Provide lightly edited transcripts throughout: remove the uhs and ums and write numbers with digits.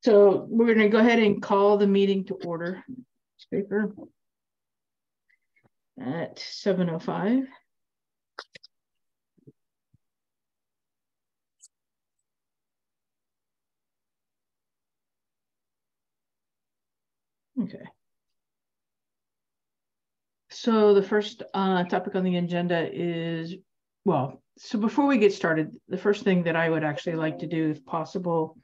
So we're going to go ahead and call the meeting to order. Speaker at 7:05. Okay. So the first topic on the agenda is, so before we get started, the first thing that I would actually like to do, if possible,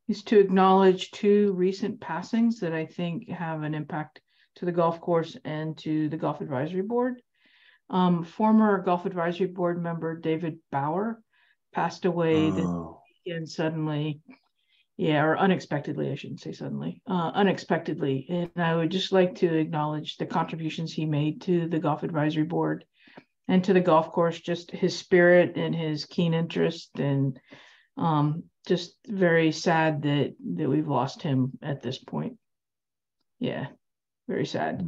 is to acknowledge two recent passings that I think have an impact to the golf course and to the Golf Advisory Board. Former Golf Advisory Board member David Bauer passed away this weekend suddenly. Yeah, or unexpectedly, I shouldn't say suddenly, unexpectedly. And I would just like to acknowledge the contributions he made to the Golf Advisory Board and to the golf course, just his spirit and his keen interest, and just very sad that we've lost him at this point. Yeah, very sad.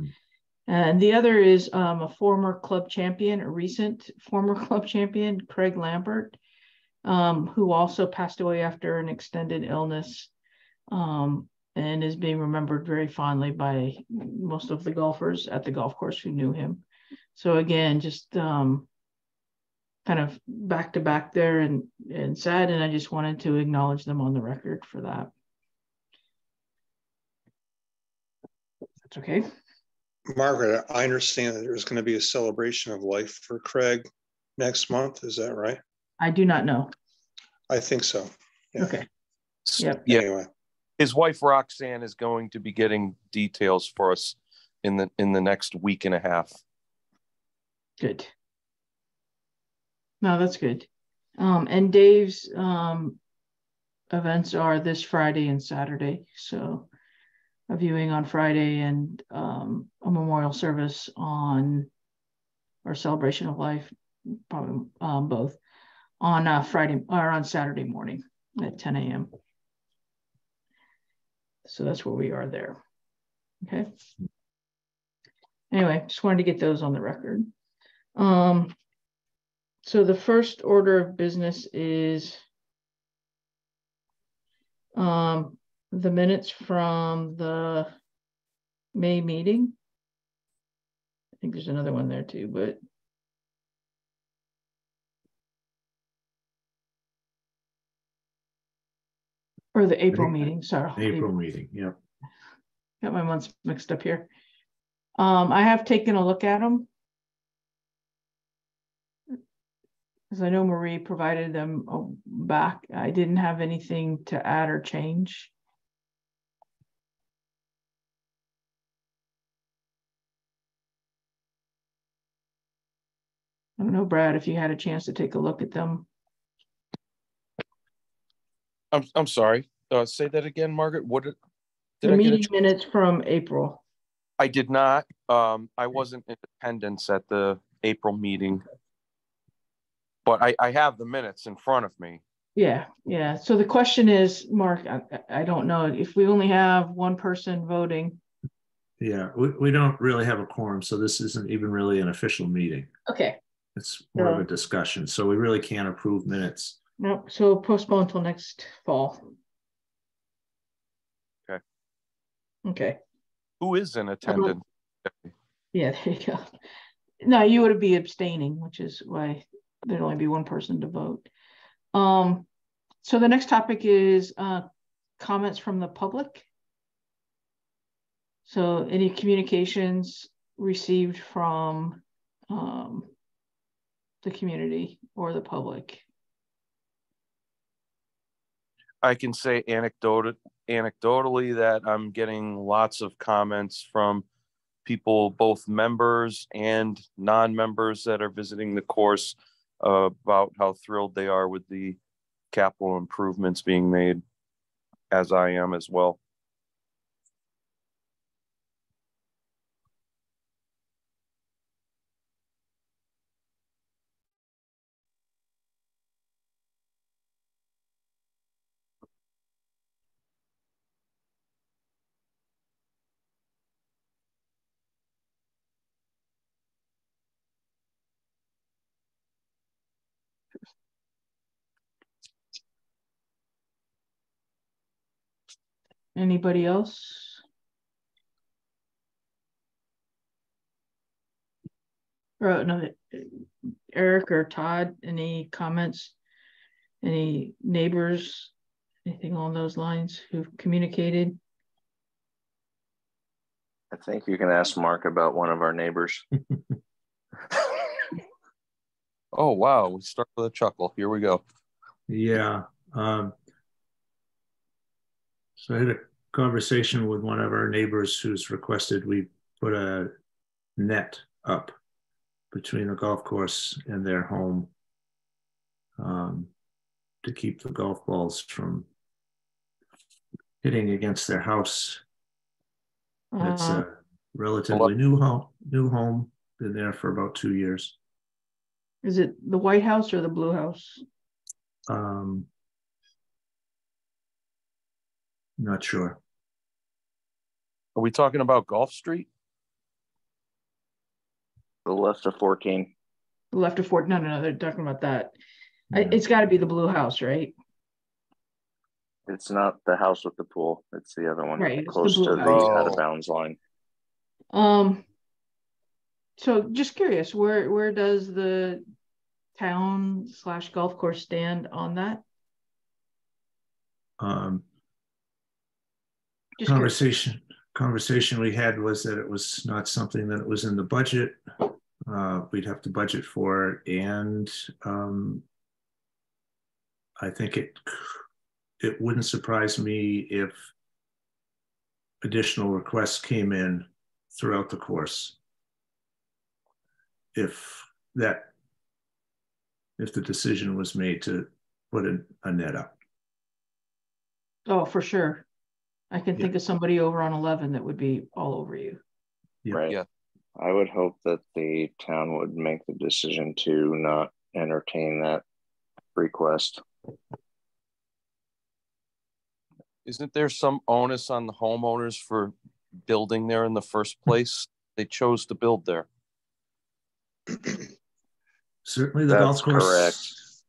And the other is a former club champion, a recent former club champion, Craig Lambert, who also passed away after an extended illness, and is being remembered very fondly by most of the golfers at the golf course who knew him. So again, just kind of back to back there, and sad, and I just wanted to acknowledge them on the record for that. That's okay. Margaret, I understand that there's going to be a celebration of life for Craig next month. Is that right? I do not know. I think so. Yeah. Okay. Yep. Yeah. Anyway. His wife Roxanne is going to be getting details for us in the next week and a half. Good. No, that's good. And Dave's events are this Friday and Saturday. So a viewing on Friday and a memorial service on, or celebration of life, probably both, on Friday or on Saturday morning at 10 a.m. So that's where we are there. Okay. Anyway, just wanted to get those on the record. So the first order of business is the minutes from the May meeting. I think there's another one there too, but or the April meeting, sorry. April meeting, yeah. Got my months mixed up here. I have taken a look at them, because I know Marie provided them back. I didn't have anything to add or change. I don't know, Brad, if you had a chance to take a look at them. I'm sorry. Say that again, Margaret. What did the I meeting get minutes from April? I did not. I wasn't in attendance at the April meeting, but I have the minutes in front of me. Yeah. So the question is, Mark, I don't know if we only have one person voting. Yeah, we don't really have a quorum, so this isn't even really an official meeting. Okay. It's more of a discussion, so we really can't approve minutes. Nope. So postpone until next fall. Okay. Who is in attendance? Yeah, there you go. No, you would be abstaining, which is why there'd only be one person to vote. So the next topic is comments from the public. So any communications received from the community or the public? I can say anecdotally that I'm getting lots of comments from people, both members and non-members that are visiting the course, about how thrilled they are with the capital improvements being made, as I am as well. Anybody else? Or no, Eric or Todd, any comments? Any neighbors? Anything along those lines who've communicated? I think you can ask Mark about one of our neighbors. Oh, wow. We start with a chuckle. Here we go. Yeah. So I had a conversation with one of our neighbors who's requested we put a net up between the golf course and their home to keep the golf balls from hitting against their house. It's a relatively new home, been there for about 2 years. Is it the White House or the Blue House? Not sure. Are we talking about Gulf Street? The left of 14. Left of Fort? No, they're talking about that. Yeah. It's got to be the Blue House, right? It's not the house with the pool. It's the other one, Right, it's close the to blue the house. out of bounds line. So just curious, where does the town / golf course stand on that? Just Conversation we had was that it was not something that was in the budget. We'd have to budget for it, and I think it wouldn't surprise me if additional requests came in throughout the course. If the decision was made to put a net up. Oh, for sure. I can think of somebody over on 11 that would be all over you. Yeah. Right. Yeah. I would hope that the town would make the decision to not entertain that request. Isn't there some onus on the homeowners for building there in the first place? They chose to build there. Certainly the That's golf course correct.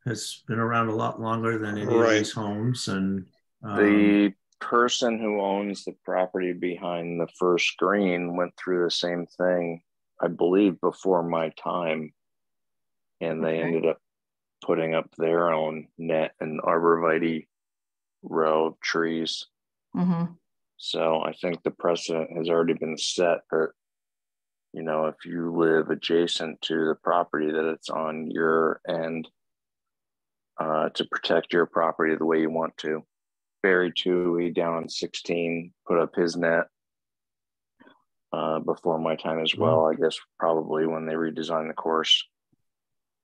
has been around a lot longer than any Right. of these homes. And The person who owns the property behind the first green went through the same thing, I believe, before my time. And they ended up putting up their own net and arborvitae row of trees. Mm-hmm. So I think the precedent has already been set, or, you know, if you live adjacent to the property, that it's on your end to protect your property the way you want to. Barry Toohey down on 16 put up his net before my time as well. I guess probably when they redesigned the course.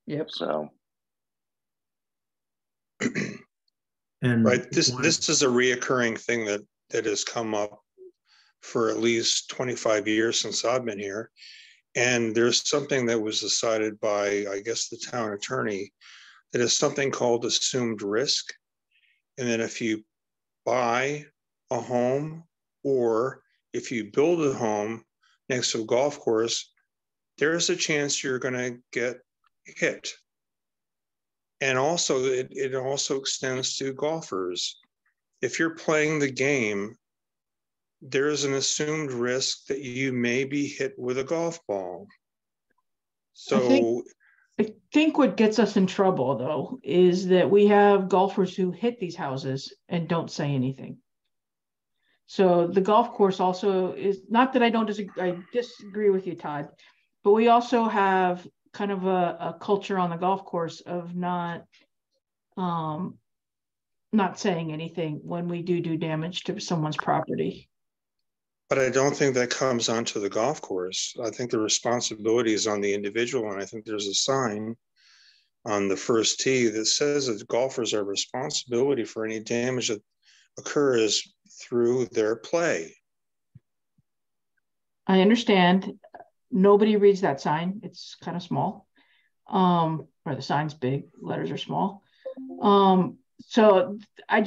Yep. So. and Right. This is a reoccurring thing that has come up for at least 25 years since I've been here. And there's something that was decided by, I guess, the town attorney, that is something called assumed risk. And then if you buy a home or if you build a home next to a golf course, there's a chance you're going to get hit. And also, it also extends to golfers. If you're playing the game, there is an assumed risk that you may be hit with a golf ball. So I think what gets us in trouble, though, is that we have golfers who hit these houses and don't say anything. So the golf course also is, not that I disagree with you, Todd, but we also have kind of a culture on the golf course of not saying anything when we do damage to someone's property. but I don't think that comes onto the golf course. I think the responsibility is on the individual. And I think there's a sign on the first tee that says that golfers are responsibility for any damage that occurs through their play. I understand. Nobody reads that sign. It's kind of small. Or the sign's big, letters are small. So I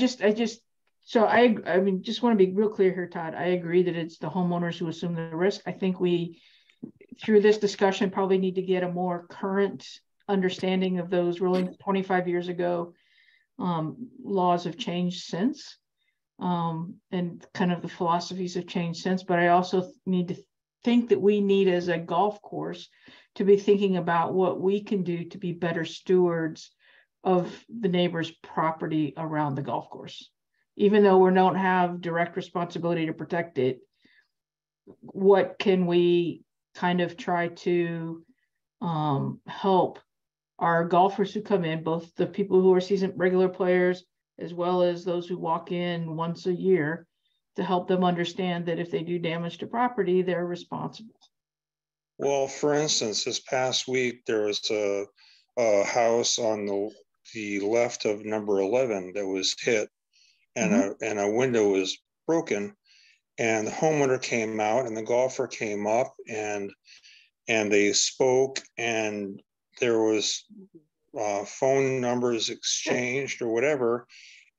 mean, just want to be real clear here, Todd. I agree that it's the homeowners who assume the risk. I think we, through this discussion, probably need to get a more current understanding of those rulings. 25 years ago, laws have changed since. and kind of the philosophies have changed since, but I also need to think that we need, as a golf course, to be thinking about what we can do to be better stewards of the neighbor's property around the golf course. Even though we don't have direct responsibility to protect it, what can we kind of try to help our golfers who come in, both the people who are seasoned regular players, as well as those who walk in once a year, to help them understand that if they do damage to property, they're responsible. Well, for instance, this past week, there was a house on the left of number 11 that was hit, and a window was broken, and the homeowner came out and the golfer came up and they spoke, and there was phone numbers exchanged or whatever.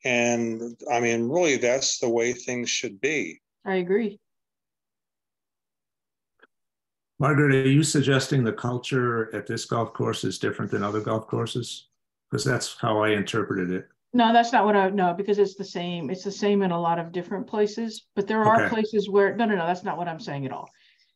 And I mean, really, that's the way things should be. I agree. Margaret, are you suggesting the culture at this golf course is different than other golf courses? Because that's how I interpreted it. No, that's not what no, because it's the same. It's the same in a lot of different places, but there are places where, no, that's not what I'm saying at all.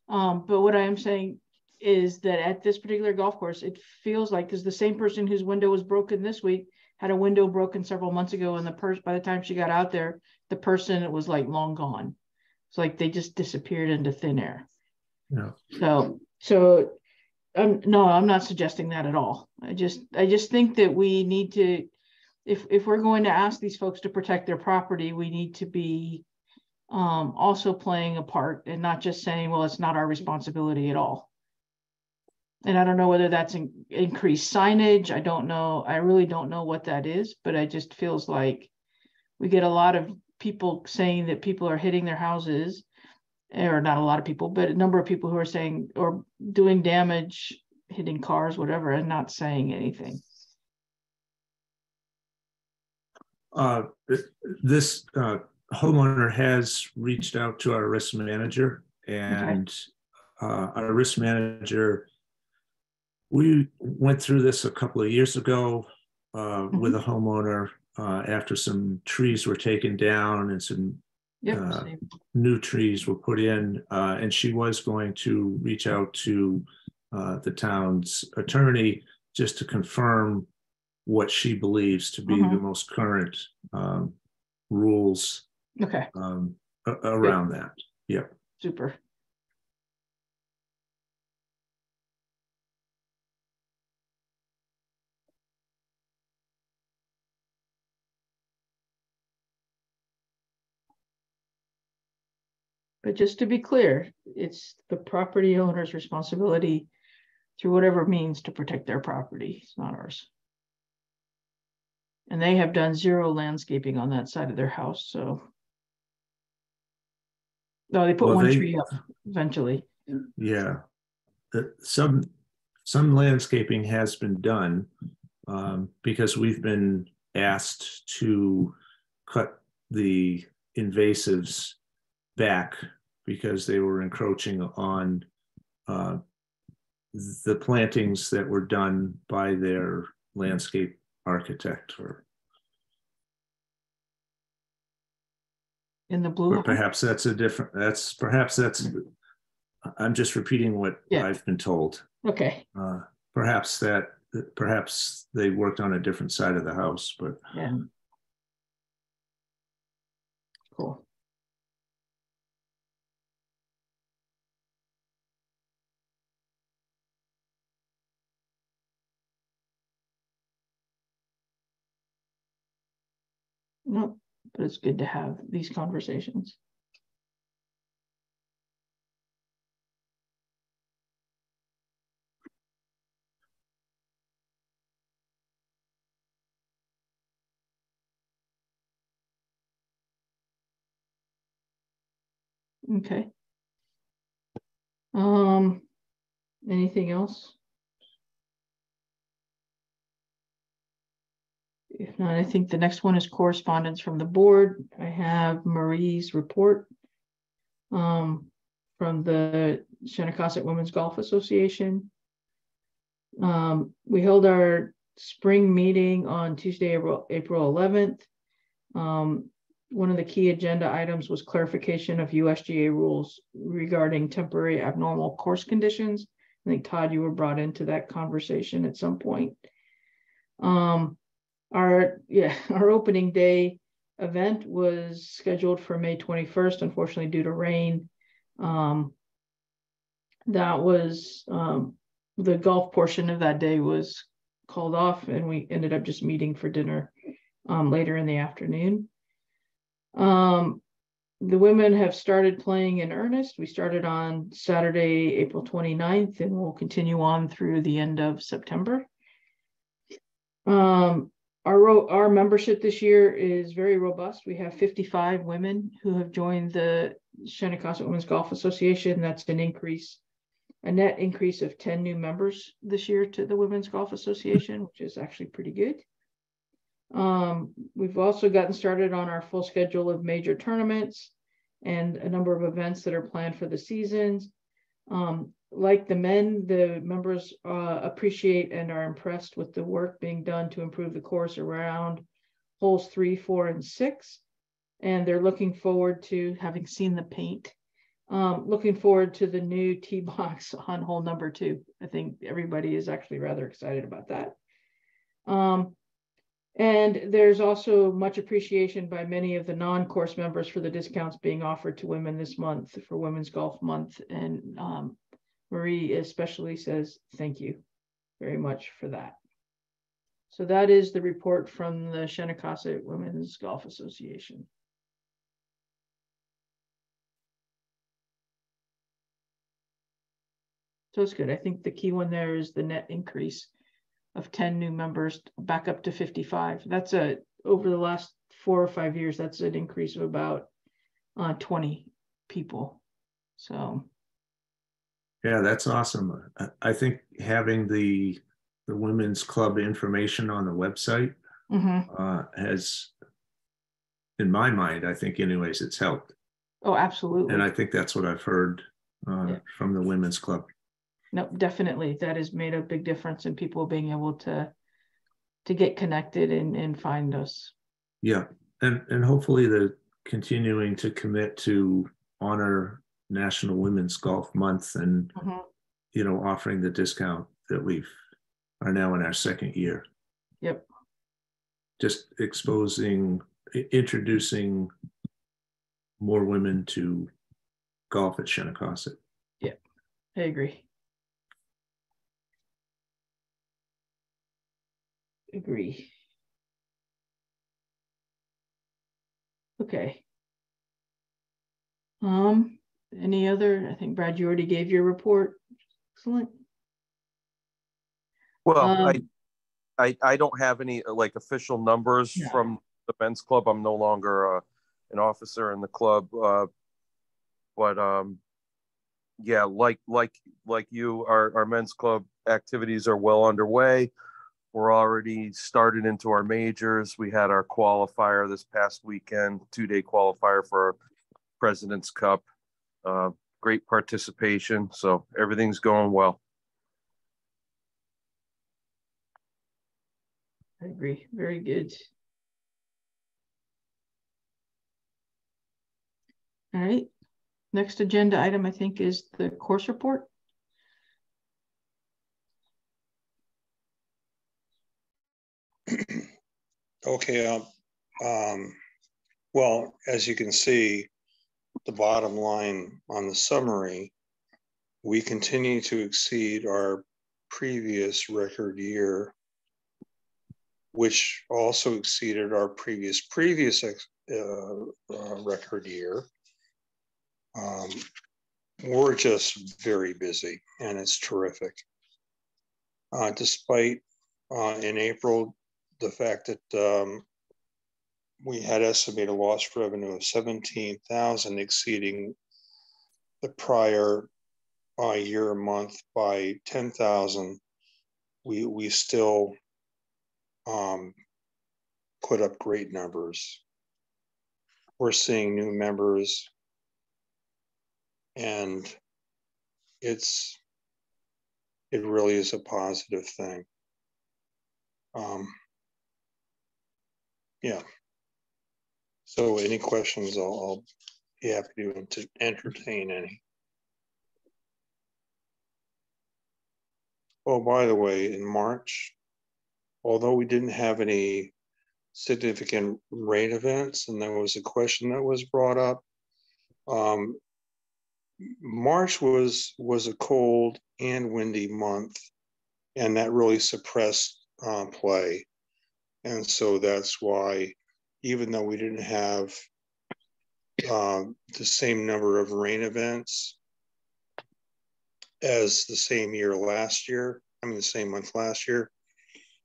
But what I am saying is that at this particular golf course, it feels like, because the same person whose window was broken this week had a window broken several months ago, and by the time she got out there, the person was like long gone. It's like they just disappeared into thin air. Yeah. So no, I'm not suggesting that at all. I just think that we need to, if we're going to ask these folks to protect their property, we need to be also playing a part and not just saying, well, it's not our responsibility at all. And I don't know whether that's increased signage. I don't know. I really don't know what that is, but it just feels like we get a lot of people saying that people are hitting their houses, or not a lot of people, but a number of people who are saying, or doing damage, hitting cars, whatever, and not saying anything. This homeowner has reached out to our risk manager, and our risk manager, we went through this a couple of years ago with a homeowner after some trees were taken down and some new trees were put in, and she was going to reach out to the town's attorney just to confirm what she believes to be the most current rules around that. Yep. Super. But just to be clear, it's the property owner's responsibility through whatever means to protect their property. It's not ours. And they have done zero landscaping on that side of their house. So, no, they put one tree up eventually. Yeah, some landscaping has been done because we've been asked to cut the invasives back because they were encroaching on the plantings that were done by their landscape architect. Or in the blue, or perhaps that's a different, I'm just repeating what I've been told. Okay. Perhaps they worked on a different side of the house, but yeah. Cool. No, but it's good to have these conversations. Okay. Anything else? If not, I think the next one is correspondence from the board. I have Marie's report from the Shinnecock Women's Golf Association. We held our spring meeting on Tuesday, April 11th. one of the key agenda items was clarification of USGA rules regarding temporary abnormal course conditions. I think, Todd, you were brought into that conversation at some point. Our opening day event was scheduled for May 21st, unfortunately, due to rain. That was the golf portion of that day was called off, and we ended up just meeting for dinner later in the afternoon. The women have started playing in earnest. We started on Saturday, April 29th, and we'll continue on through the end of September. Our membership this year is very robust. We have 55 women who have joined the Shinnecock Women's Golf Association. That's an increase, a net increase of 10 new members this year to the Women's Golf Association, which is actually pretty good. We've also gotten started on our full schedule of major tournaments and a number of events that are planned for the seasons. Like the men, the members appreciate and are impressed with the work being done to improve the course around holes 3, 4, and 6. And they're looking forward to, having seen the paint, looking forward to the new tee box on hole number 2. I think everybody is actually rather excited about that. And there's also much appreciation by many of the non-course members for the discounts being offered to women this month for Women's Golf Month. And Marie especially says thank you very much for that. So that is the report from the Shinnecock Women's Golf Association. So it's good. I think the key one there is the net increase of 10 new members back up to 55. That's over the last 4 or 5 years, that's an increase of about 20 people. So. Yeah, that's awesome. I think having the women's club information on the website has, in my mind, I think anyways, it's helped. Oh, absolutely. And I think that's what I've heard from the women's club. No, definitely. That has made a big difference in people being able to get connected and find us. Yeah. And hopefully the continuing to commit to honor National Women's Golf Month and, you know, offering the discount that we are now in our 2nd year. Yep. Just introducing more women to golf at Shinnecock. Yeah, I agree. Okay. Any other? I think, Brad, you already gave your report. Excellent. Well, I don't have any like official numbers from the men's club. I'm no longer an officer in the club, but yeah, like you, our men's club activities are well underway. We're already started into our majors. We had our qualifier this past weekend, 2-day qualifier for our President's Cup. Great participation. So everything's going well. I agree. Very good. All right. Next agenda item, I think, is the course report. Okay. Well, as you can see, the bottom line on the summary, we continue to exceed our previous record year, which also exceeded our previous record year. We're just very busy, and it's terrific. Despite in April, the fact that we had estimated lost revenue of $17,000, exceeding the prior year month by $10,000. We still put up great numbers. We're seeing new members, and it really is a positive thing. Yeah. So any questions, I'll be happy to entertain any. Oh, by the way, in March, although we didn't have any significant rain events, and there was a question that was brought up, March was a cold and windy month, and that really suppressed play. And so that's why, even though we didn't have the same number of rain events as the same year last year, the same month last year,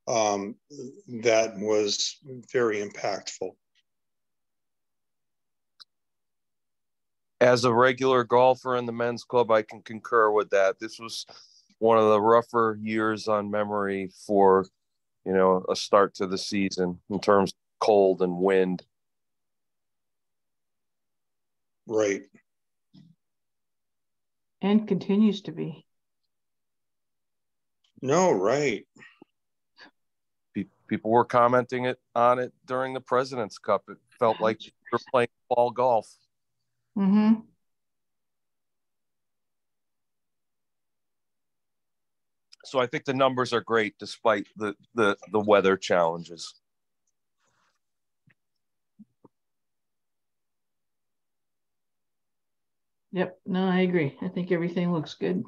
that was very impactful. As a regular golfer in the men's club, I can concur with that. This was one of the rougher years on memory for, a start to the season in terms of cold and wind. Right. And continues to be. No, right. People were commenting on it during the President's Cup. It felt like we were playing ball golf. Mm-hmm. So I think the numbers are great despite the weather challenges. Yep. No, I agree. I think everything looks good.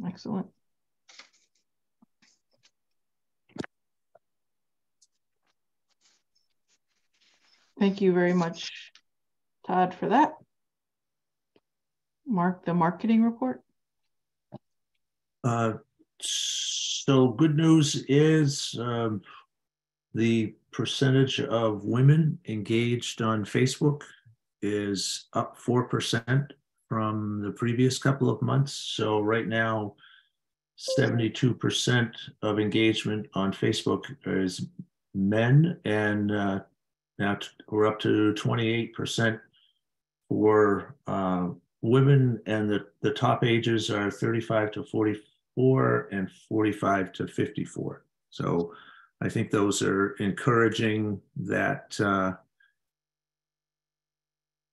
Excellent. Thank you very much, Todd, for that. Mark, the marketing report. So good news is the percentage of women engaged on Facebook is up 4% from the previous couple of months. So right now, 72% of engagement on Facebook is men, and now we're up to 28% for women, and the top ages are 35 to 44 and 45 to 54. So I think those are encouraging that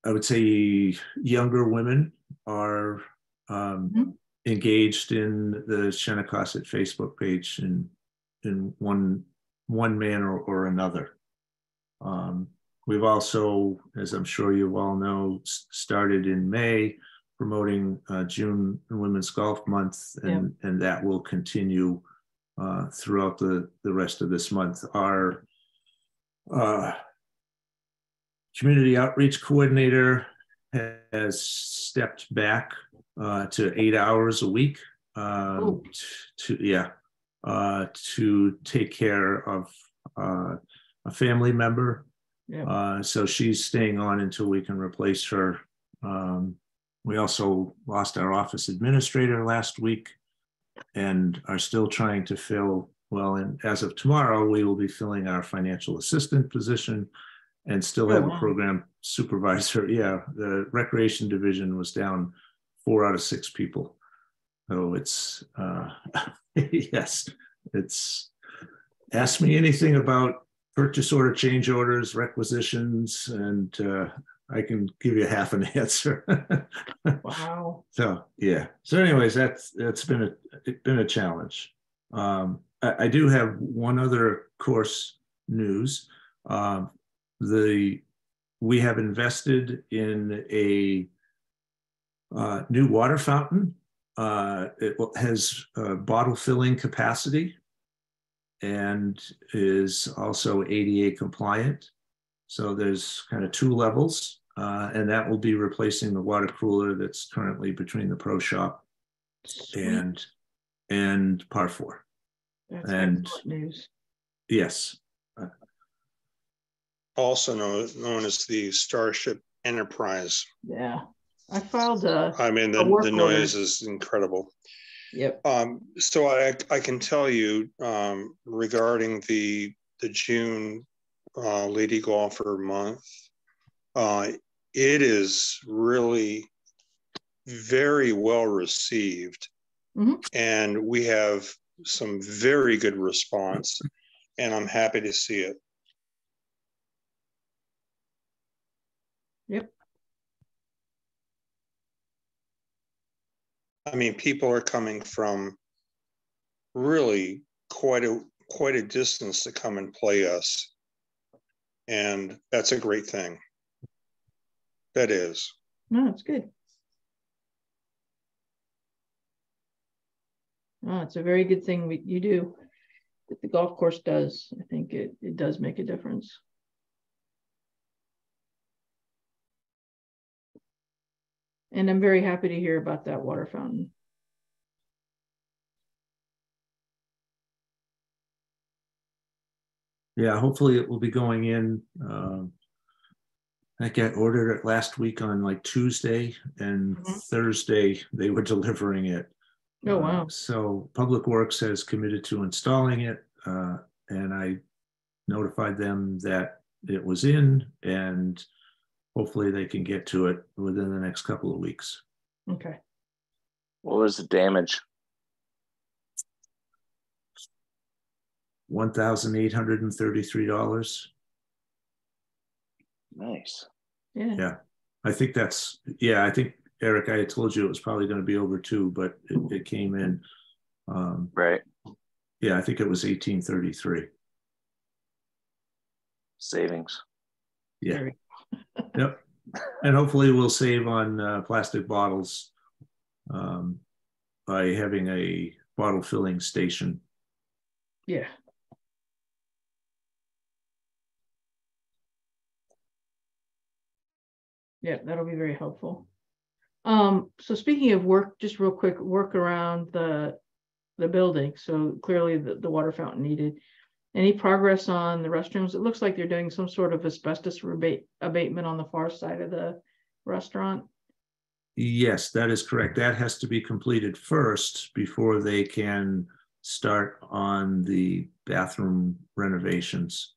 I would say younger women are engaged in the Shinnecock Facebook page in one manner or another. We've also, as I'm sure you all know, started in May promoting June Women's Golf Month, and that will continue throughout the rest of this month. Our community outreach coordinator has stepped back to 8 hours a week to take care of a family member. So she's staying on until we can replace her. We also lost our office administrator last week and are still trying to fill, and as of tomorrow, we will be filling our financial assistant position and still have a program supervisor. The recreation division was down 4 out of 6 people. So it's, yes, it's, ask me anything about purchase order, change orders, requisitions, and I can give you half an answer. Wow. So yeah. So anyways, that's been a challenge. I do have one other course news. We have invested in a new water fountain. It has bottle filling capacity and is also ADA compliant. So there's kind of 2 levels, and that will be replacing the water cooler that's currently between the pro shop and Par 4. That's and excellent news. Yes. Also known as the Starship Enterprise. Yeah, I filed the noise is incredible. Yep. So I can tell you regarding the June Lady Golfer Month, it is really very well received And we have some very good response, and I'm happy to see it. Yep. I mean, people are coming from really quite a distance to come and play us. And that's a great thing. That is. No, it's good. No, it's a very good thing you do, that the golf course does. I think it does make a difference. And I'm very happy to hear about that water fountain. Yeah, hopefully it will be going in. I got ordered it last week on like Tuesday, and Thursday they were delivering it. Oh, wow. So Public Works has committed to installing it, and I notified them that it was in, and hopefully they can get to it within the next couple of weeks. Okay. What was the damage? $1,833. Nice. Yeah. Yeah, I think that's, I think, Eric, I had told you it was probably going to be over 2, but it came in. Right. Yeah, I think it was 1833. Savings. Yeah. Yep. And hopefully we'll save on plastic bottles by having a bottle filling station. Yeah. Yeah, that'll be very helpful. So speaking of work, just real quick, work around the building. So clearly the water fountain needed. Any progress on the restrooms? It looks like they're doing some sort of asbestos abatement on the far side of the restaurant. Yes, that is correct. That has to be completed first before they can start on the bathroom renovations.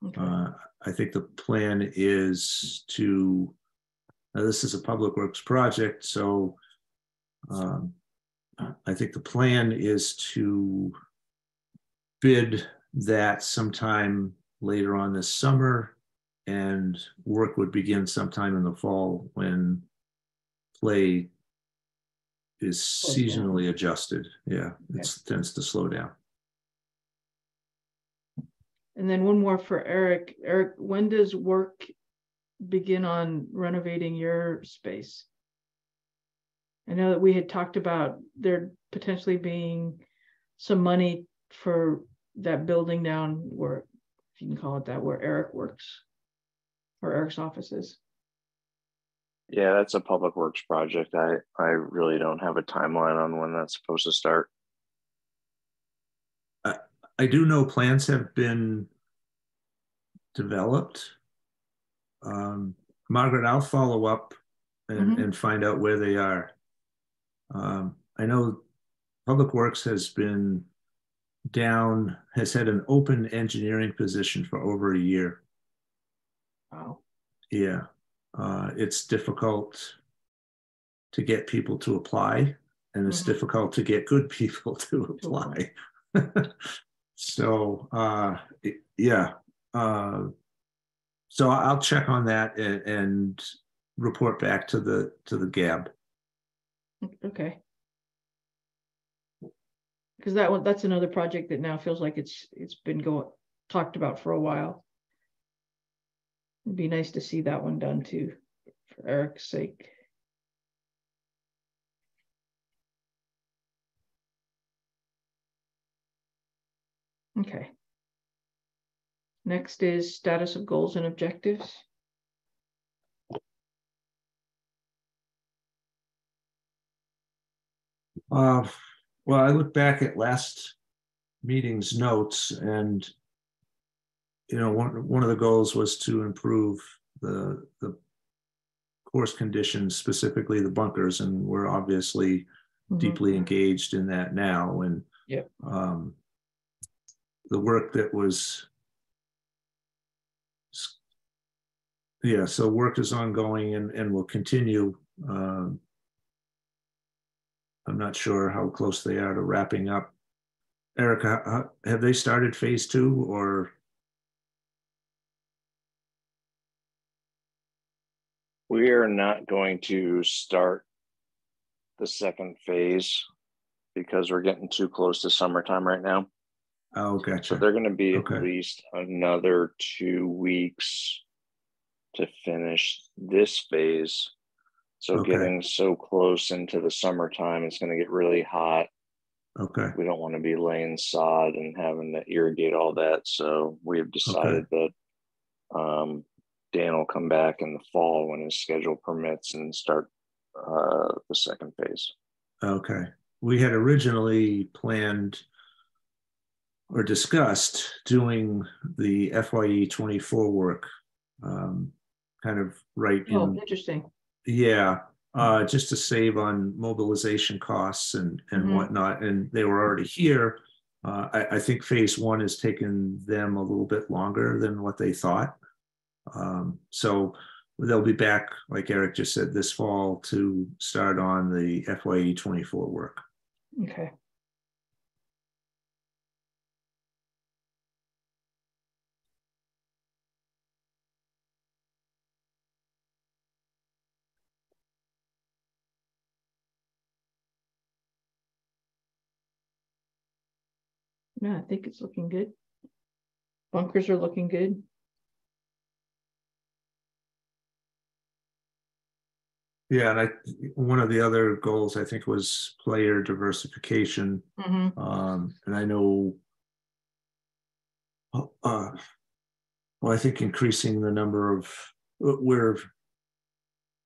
Okay. I think the plan is to, this is a Public Works project, so I think the plan is to bid that sometime later on this summer, and work would begin sometime in the fall when play is seasonally adjusted. Yeah, it tends to slow down. And then one more for Eric. Eric, when does work begin on renovating your space? I know that we had talked about there potentially being some money for that building down where, if you can call it that, where Eric works, or Eric's office is. Yeah, that's a Public Works project. I really don't have a timeline on when that's supposed to start. I do know plans have been developed. Margaret, I'll follow up and find out where they are. I know Public Works has been down, has had an open engineering position for over a year. Wow. Yeah. It's difficult to get people to apply, and it's difficult to get good people to apply. So, yeah. So I'll check on that and report back to the GAB. Okay. Because that's another project that now feels like it's been talked about for a while. It'd be nice to see that one done too, for Eric's sake. Okay. Next is status of goals and objectives. Well, I look back at last meeting's notes, and one of the goals was to improve the course conditions, specifically the bunkers, and we're obviously deeply engaged in that now. And the work that was, so work is ongoing and will continue. I'm not sure how close they are to wrapping up. Erica, have they started phase 2 or? We are not going to start the second phase because we're getting too close to summertime right now. Oh, gotcha. So they're going to be Okay. at least another 2 weeks to finish this phase. So Okay. getting so close into the summertime, it's going to get really hot. Okay. We don't want to be laying sod and having to irrigate all that. So we have decided that Dan will come back in the fall when his schedule permits and start the second phase. Okay. We had originally planned or discussed doing the FYE 24 work, kind of right in. Oh, interesting. Yeah, just to save on mobilization costs and whatnot. And they were already here. I think phase 1 has taken them a little bit longer than what they thought. So they'll be back, like Eric just said, this fall to start on the FYE 24 work. Okay. Yeah, I think it's looking good. Bunkers are looking good. Yeah, and one of the other goals I think was player diversification. And I know, well, I think increasing the number of, we're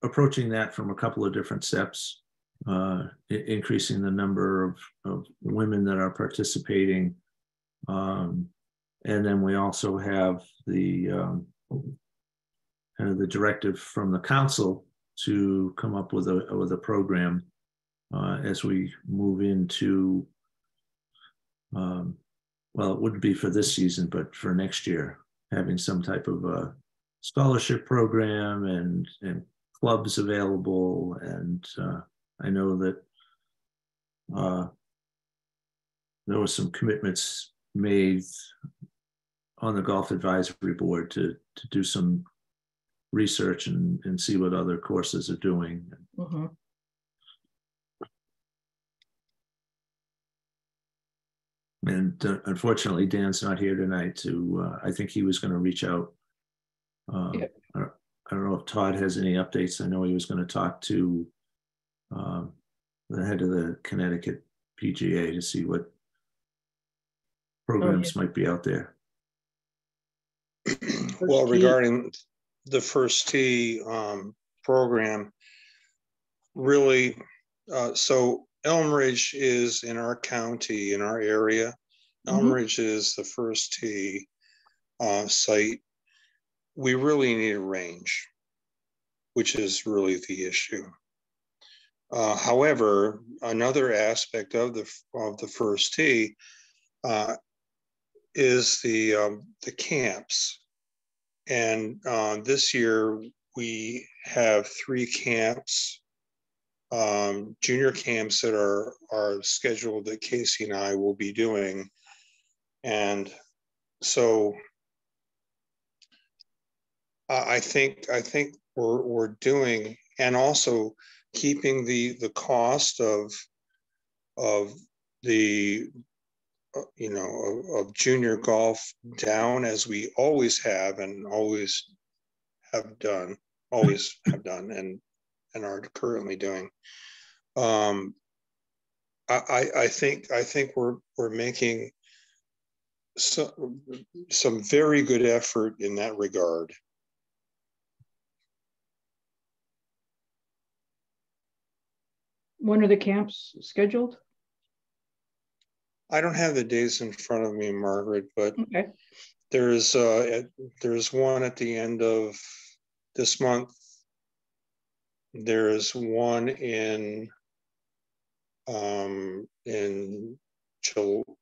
approaching that from a couple of different steps, increasing the number of women that are participating. And then we also have the kind of the directive from the council to come up with a program as we move into, well, it wouldn't be for this season, but for next year, having some type of a scholarship program and clubs available. And I know that there was some commitments made on the golf advisory board to do some research and see what other courses are doing. And unfortunately, Dan's not here tonight to, I think he was going to reach out. I don't know if Todd has any updates. I know he was going to talk to the head of the Connecticut PGA to see what programs might be out there. Well, regarding the First Tee program, really, so Elm Ridge is in our county, in our area. Elm Ridge is the First Tee site. We really need a range, which is really the issue. However, another aspect of the First Tee is the camps. And this year we have 3 camps, junior camps that are scheduled that Casey and I will be doing. And so I think we're doing, and also keeping the cost of the of junior golf down, as we always have and always have done and are currently doing. I think we're making some very good effort in that regard. When are the camps scheduled? I don't have the days in front of me, Margaret, but there's one at the end of this month. There's one in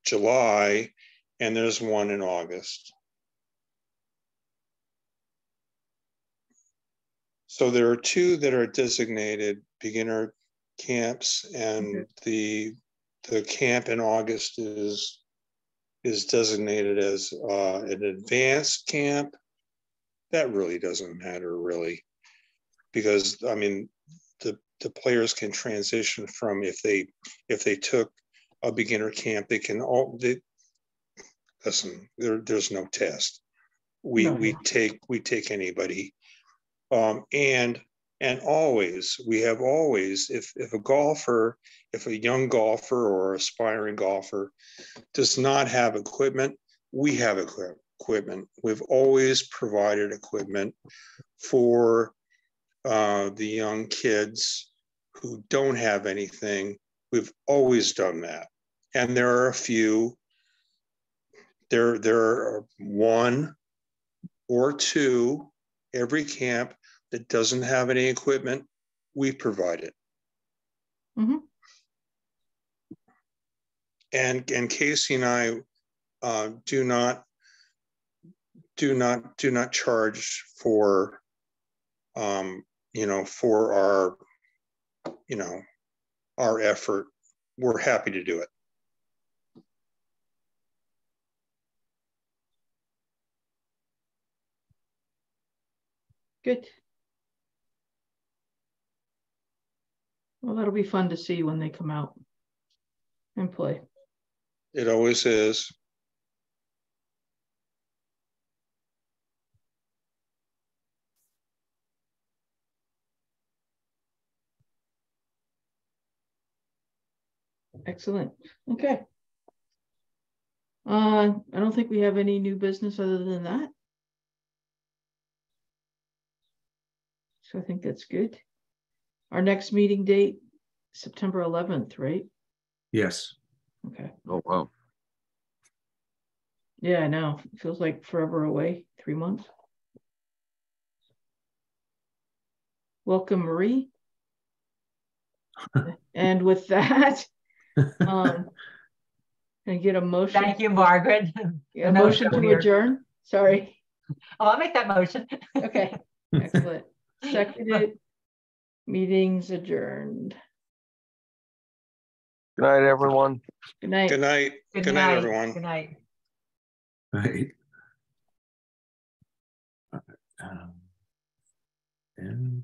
July, and there's one in August. So there are 2 that are designated beginner camps, and the camp in August is designated as an advanced camp. That really doesn't matter, really, because I mean the players can transition from, if they took a beginner camp, they can listen. There's no test. We take anybody, and always we have always, if a young golfer or aspiring golfer does not have equipment, we have equipment. We've always provided equipment for the young kids who don't have anything. We've always done that. And there are a few, there are one or two every camp that doesn't have any equipment. We provide it. Mm-hmm. And Casey and I do not charge for for our effort. We're happy to do it. Good. Well, that'll be fun to see when they come out and play. It always is. Excellent. Okay. I don't think we have any new business other than that. So I think that's good. Our next meeting date, September 11th, right? Yes. Okay. Oh, wow. Yeah, I know. It feels like forever away. 3 months. Welcome, Marie. And with that, can I get a motion? Thank you, Margaret. A motion to adjourn? Sorry. Oh, I'll make that motion. Okay. Excellent. Seconded. Meetings adjourned. Good night, everyone. Good night. Good night. Good night, everyone. Good night. Right. And